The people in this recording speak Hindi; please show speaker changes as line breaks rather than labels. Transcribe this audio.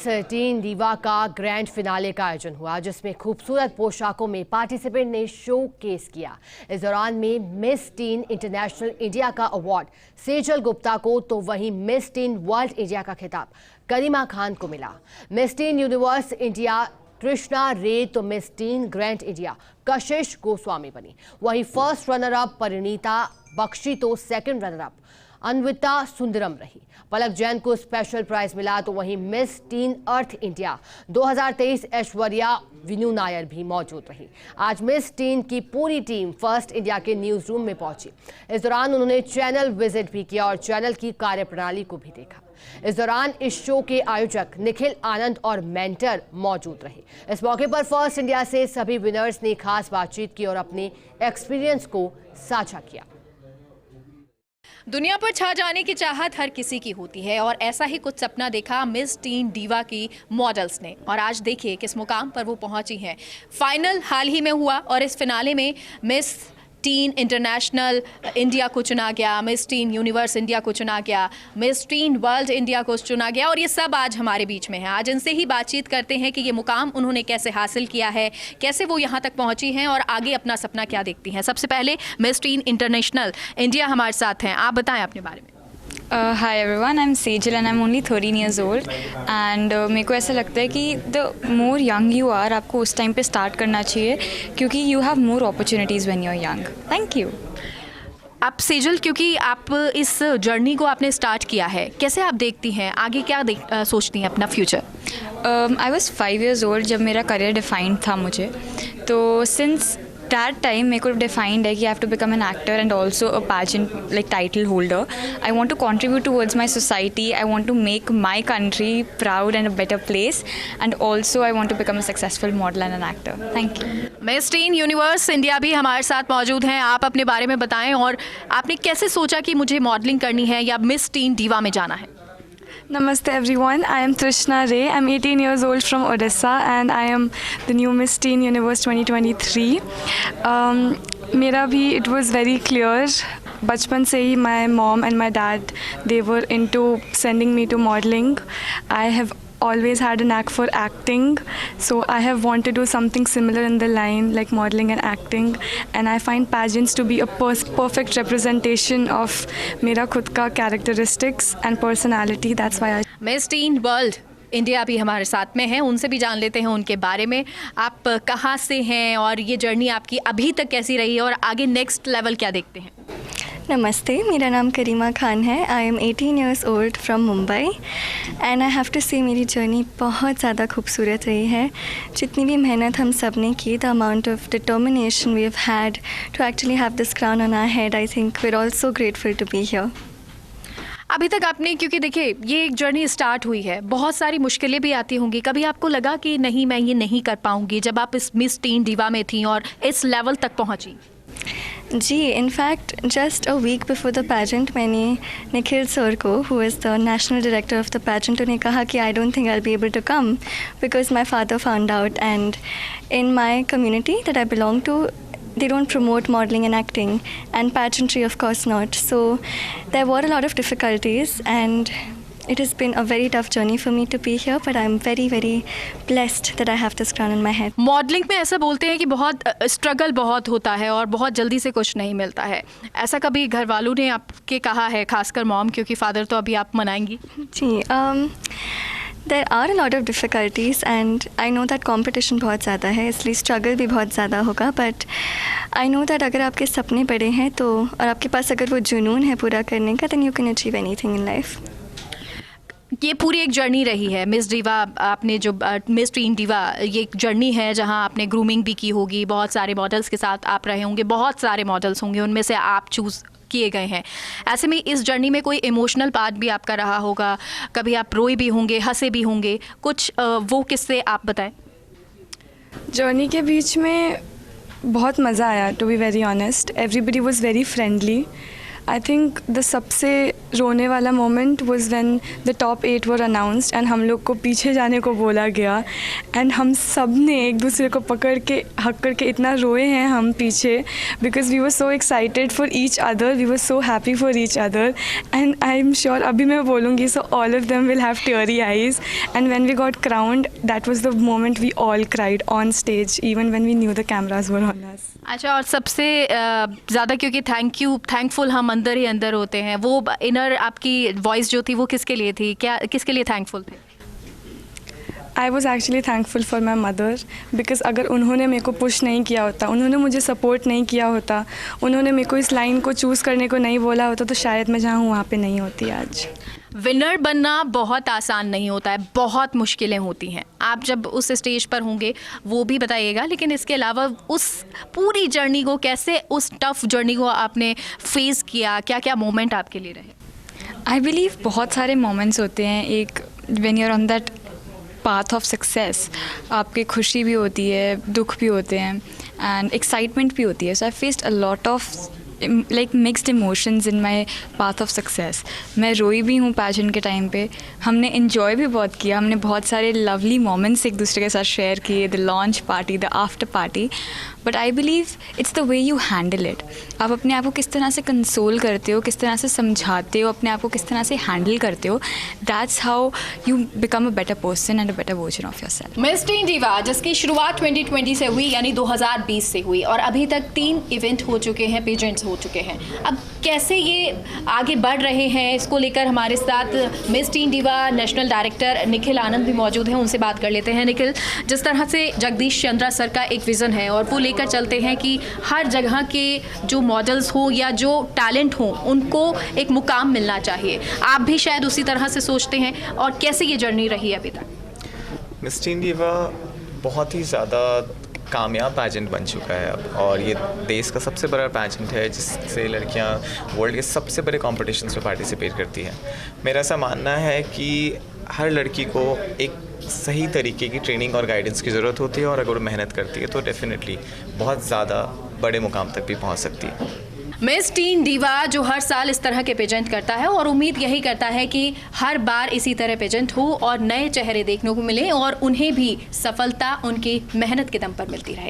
13 दीवा का ग्रैंड फिनाले का आयोजन हुआ, जिसमें खूबसूरत पोशाकों में पार्टिसिपेंट ने शो केस किया। इस दौरान में मिस टीन इंटरनेशनल इंडिया का अवार्ड सेजल गुप्ता को, तो वहीं मिस टीन वर्ल्ड इंडिया का खिताब करीमा खान को मिला। Miss Teen Universe India Krishna रे तो मिस टीन ग्रैंड इंडिया कशिश गोस्वामी बनी। वहीं first runner up Parineeta Bakshi तो second runner up Anvita Sundaram रही। पलक जैन को स्पेशल प्राइज मिला, तो वहीं miss teen earth India 2023 Aishwarya Vinu Nair भी मौजूद रही। आज मिस टीन की पूरी टीम फर्स्ट इंडिया के न्यूज रूम में पहुंची। इस दौरान उन्होंने चैनल विजिट भी किया और चैनल की कार्यप्रणाली को भी देखा। इस दौरान इस शो के आयोजक निखिल आनंद और मेंटर मौजूद रहे। इस मौके पर फर्स्ट इंडिया से सभी विनर्स ने खास बातचीत की और अपने एक्सपीरियंस को साझा किया।
दुनिया पर छा जाने की चाहत हर किसी की होती है और ऐसा ही कुछ सपना देखा मिस टीन दीवा की मॉडल्स ने, और आज देखिए किस मुकाम पर वो पहुंची हैं। फाइनल हाल ही में हुआ और इस फिनाले में मिस टीन इंटरनेशनल इंडिया को चुना गया, मिस टीन यूनिवर्स इंडिया को चुना गया, मिस टीन वर्ल्ड इंडिया को चुना गया, और ये सब आज हमारे बीच में है। आज इनसे ही बातचीत करते हैं कि ये मुकाम उन्होंने कैसे हासिल किया है, कैसे वो यहाँ तक पहुँची हैं और आगे अपना सपना क्या देखती हैं। सबसे पहले मिस टीन इंटरनेशनल इंडिया हमारे साथ हैं, आप बताएं अपने बारे में।
Hi everyone, I'm Sejal and I'm only 13 years old and मेरे को ऐसा लगता है कि the more young you are, आपको उस टाइम पे स्टार्ट करना चाहिए क्योंकि you have more opportunities when you're young. Thank you.
आप सेजल, क्योंकि आप इस जर्नी को आपने स्टार्ट किया है, कैसे आप देखती हैं आगे, क्या सोचती हैं अपना future?
I was 5 years old जब मेरा करियर डिफाइंड था मुझे, तो since that time मेरे को डिफाइंड है कि I have to become an actor and also a pageant like title holder. I want to contribute towards my society. I want to make my country proud and a better place and also I want to become a successful model and an actor. Thank you.
Miss Teen Universe India भी हमारे साथ मौजूद हैं, आप अपने बारे में बताएं और आपने कैसे सोचा कि मुझे मॉडलिंग करनी है या मिस टीन दीवा में जाना है?
Namaste everyone, I am Trishna Ray. I'm 18 years old from Odisha and I am the new Miss Teen Universe 2023. मेरा भी it was very clear. बचपन से ही my mom and my dad, they were into sending me to modeling. I have always had a knack for acting, so I have wanted to do something similar in the line like modeling and acting, and I find pageants to be a perfect representation of मेरा खुद का characteristics and personality. That's why I
miss tin world India भी हमारे साथ में है, उनसे भी जान लेते हैं उनके बारे में। आप कहाँ से हैं और ये जर्नी आपकी अभी तक कैसी रही है और आगे नेक्स्ट लेवल क्या देखते हैं?
नमस्ते, मेरा नाम करीमा खान है. I am 18 years old from Mumbai and I have to say मेरी जर्नी बहुत ज़्यादा खूबसूरत रही है. जितनी भी मेहनत हम सब ने की, the amount of determination we have had to actually have this crown on our head, I think we are all so grateful to be here.
अभी तक आपने, क्योंकि देखिए ये एक जर्नी स्टार्ट हुई है, बहुत सारी मुश्किलें भी आती होंगी, कभी आपको लगा कि नहीं मैं ये नहीं कर पाऊँगी जब आप इस मिस टीन दीवा में थी और इस लेवल तक पहुँची?
जी, in fact just a week before the pageant मैंने निखिल सर को, who is the national director of the pageant, उन्हें कहा कि I don't think I will be able to come because my father found out and in my community that I belong to they don't promote modeling and acting, and pageantry of course not. So there were a lot of difficulties and it has been a very tough journey for me to be here, but I'm very very blessed that I have this crown on my head.
Modelling में ऐसा बोलते हैं कि बहुत स्ट्रगल बहुत होता है और बहुत जल्दी से कुछ नहीं मिलता है, ऐसा कभी घर वालों ने आपके कहा है, खासकर मॉम, क्योंकि फादर तो अभी आप मनाएंगी?
जी, There are a lot of difficulties and I know that competition बहुत ज़्यादा है, इसलिए struggle भी बहुत ज़्यादा होगा, but I know that अगर आपके सपने बड़े हैं तो, और आपके पास अगर वो जुनून है पूरा करने का, then you can achieve anything in life.
ये पूरी एक जर्नी रही है मिस दीवा, आपने जो मिस टीन दीवा, ये एक जर्नी है जहाँ आपने ग्रूमिंग भी की होगी, बहुत सारे मॉडल्स के साथ आप रहे होंगे, बहुत सारे मॉडल्स होंगे, उनमें से आप चूज़ किए गए हैं. ऐसे में इस जर्नी में कोई इमोशनल पार्ट भी आपका रहा होगा, कभी आप रोए भी होंगे, हंसे भी होंगे, कुछ वो किस्से आप बताएं.
जर्नी के बीच में बहुत मज़ा आया, to be very honest. Everybody was very friendly. I think the सबसे रोने वाला moment was when the top 8 were announced and हम लोग को पीछे जाने को बोला गया एंड हम सब ने एक दूसरे को पकड़ के हक करके इतना रोए हैं हम पीछे, because we were so excited for each other, we were so happy for each other and I am sure अभी मैं बोलूँगी so all of them will have teary eyes and when we got crowned that was the moment we all cried on stage even when we knew the cameras were on us.
अच्छा, और सबसे ज़्यादा क्योंकि थैंकफुल हम अंदर ही अंदर होते हैं, वो इनर आपकी वॉइस जो थी वो किसके लिए थी, क्या किसके लिए थैंकफुल थे?
I was actually thankful for my mother, because अगर उन्होंने मेरे को पुश नहीं किया होता, उन्होंने मुझे सपोर्ट नहीं किया होता, उन्होंने मेरे को इस लाइन को चूज़ करने को नहीं बोला होता, तो शायद मैं जहाँ हूँ वहाँ पे नहीं होती आज।
विनर बनना बहुत आसान नहीं होता है, बहुत मुश्किलें होती हैं। आप जब उस स्टेज पर होंगे वो भी बताइएगा, लेकिन इसके अलावा उस पूरी जर्नी को कैसे, उस टफ जर्नी को आपने फेस किया, क्या क्या मोमेंट आपके लिए रहे?
आई बिलीव बहुत सारे मोमेंट्स होते हैं। एक when you are on that path of success, आपकी खुशी भी होती है, दुख भी होते हैं एंड एक्साइटमेंट भी होती है। So I faced a lot of like mixed emotions in my path of success. मैं रोई भी हूँ पैजन के टाइम पे, हमने इन्जॉय भी बहुत किया, हमने बहुत सारे लवली मोमेंट्स एक दूसरे के साथ शेयर किए, the launch party, the after party. But I believe it's the way you handle it. आप अपने आप को किस तरह से कंसोल करते हो, किस तरह से समझाते हो, अपने आप को किस तरह से हैंडल करते हो, that's how you become a better person and a better version of yourself.
Miss teen diva जिसकी शुरुआत 2020 से हुई, यानी 2020 से हुई, और अभी तक 3 इवेंट हो चुके हैं, पेजेंट्स हो चुके हैं। अब कैसे ये आगे बढ़ रहे हैं, इसको लेकर हमारे साथ miss teen diva national director Nikhil Anand भी मौजूद हैं, उनसे बात कर लेते हैं। निखिल, जिस तरह से जगदीश चंद्रा सर का एक विज़न है और वो लेकर चलते हैं कि हर जगह के जो मॉडल्स हो या जो टैलेंट हो उनको एक मुकाम मिलना चाहिए, आप भी शायद उसी तरह से सोचते हैं, और कैसे ये जर्नी रही अभी तक?
मिस टीन डीवा बहुत ही ज़्यादा कामयाब पैजेंट बन चुका है अब, और ये देश का सबसे बड़ा पैजेंट है जिससे लड़कियां वर्ल्ड के सबसे बड़े कॉम्पिटिशन्स में पार्टिसिपेट करती हैं। मेरा ऐसा मानना है कि हर लड़की को एक सही तरीके की ट्रेनिंग और गाइडेंस की ज़रूरत होती है, और अगर वो मेहनत करती है तो डेफिनेटली बहुत ज़्यादा बड़े मुकाम तक भी पहुंच सकती है।
मिस टीन डीवा जो हर साल इस तरह के पेजेंट करता है और उम्मीद यही करता है कि हर बार इसी तरह पेजेंट हो और नए चेहरे देखने को मिले और उन्हें भी सफलता उनकी मेहनत के दम पर मिलती रहे।